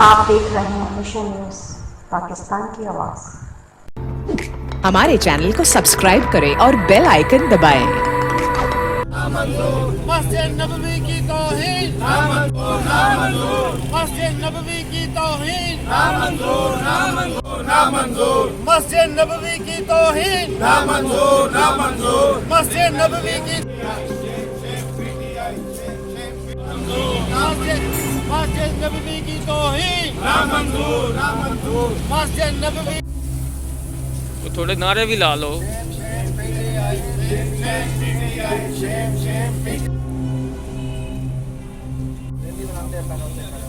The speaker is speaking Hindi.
आप देख रहे हैं मिशन न्यूज पाकिस्तान की आवाज। हमारे चैनल को सब्सक्राइब करें और बेल आइकन दबाएं। मस्जिद नबवी की तौहीन, मस्जिद नबवी की तौहीन, मस्जिद नबवी की तौहीन, मस्जिद नबवी की मस्जिद नबवी की तौहीन, मस्जिद नबवी। तो थोड़े नारे भी ला लो। बनाते हैं